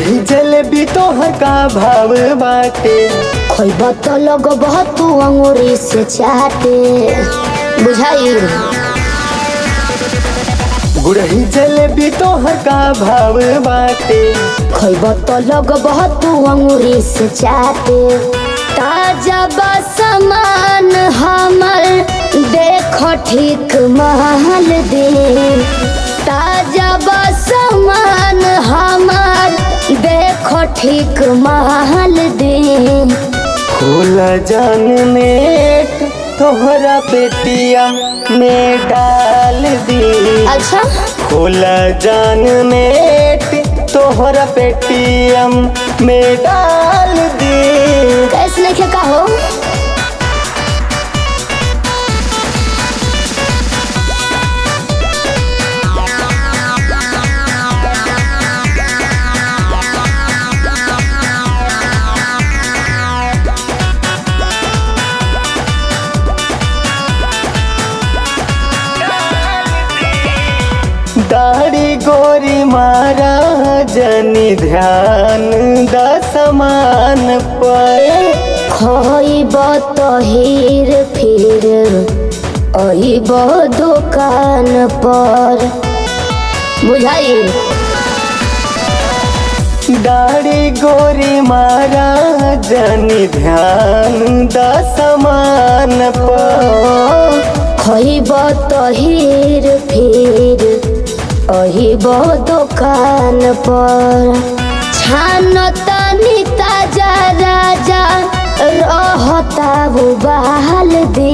गुड़ही जलेबी तोहर का भाव बाटे। खोइब तो लगब तू अंगूरी से चाटे। बुझाई गुड़ही जलेबी तोहर का भाव बाटे। खोइब तो लगब तू अंगूरी से चाटे। ताजा बा सामान हमर देखो ठीक महल दे। ताजा बा सामान हमर देखो ठीक महल दे। खोला जान नेट तोहरा पेटिया में डाल दी। अच्छा खोला जान नेट तोहरा पेटियम में डाल दी। कैसे लिखे का हो? दाढ़ी गोरी मारा जनी ध्यान दा समान पर। खोइब तो हीर फिर अइब दुकान पर। बुझाई दाढ़ी गोरी मारा जनी ध्यान दा समान पर। खोइब तो हीर फिर अइब दुकान पर। छान तनी ताजा राजा रहता बुबाल दे।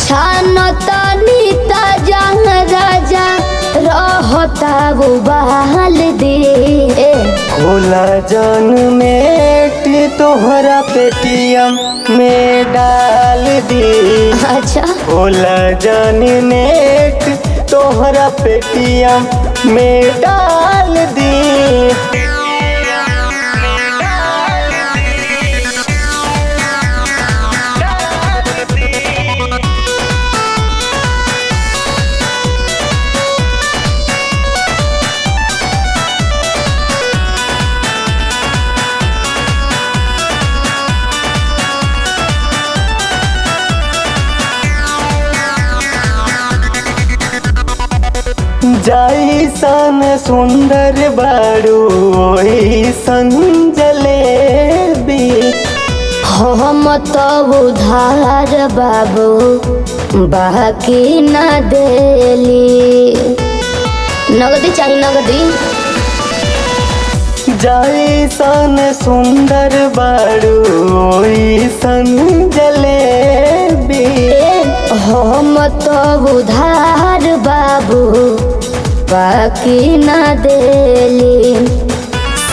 छान तनी ताजा राजा रहता बुबाल दे। खोला जान नेट तोहरा पेटियम में डाल दी। अच्छा खोला जान नेट तोहरा पेटियम में डाल दी। जैसन सुंदर बारू ओइसन जलेबी। हम तो उधार बाबू बाकी न देली। नगदी चाहिए नगदी। जैसन सुंदर बारू ओइसन जलेबी। हम तो उधार बाबू बाकी न देली।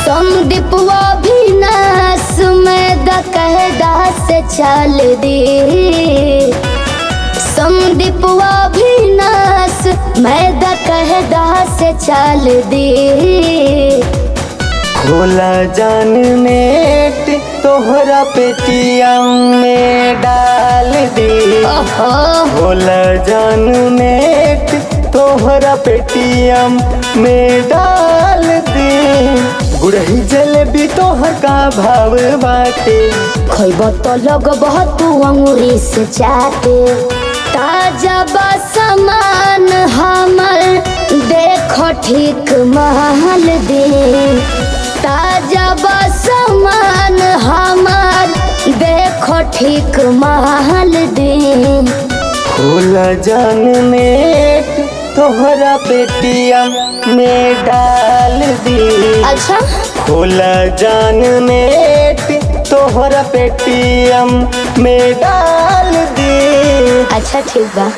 संदीप अविनाश में दकहदा से चल दी। संदीप अविनाश में दकहदा से चल दी। खोला जान नेट तोहरा पेटियम में डाल दी। खोला जान नेट तोहरा पेटियम में डाल दी। गुड़ही जलेबी तोहर का भाव बाटे। खोइब तो लगब तू अंगूरी से चाटे। ताजा बा सामान हमर देखो ठीक महल दे। ताजा बा सामान हमर देखो ठीक महल दे। खोला जान नेट तोहरा पेटियम में डाल दी। अच्छा खोला जान नेट तोहरा पेटियम में डाल दी। अच्छा ठीक बा।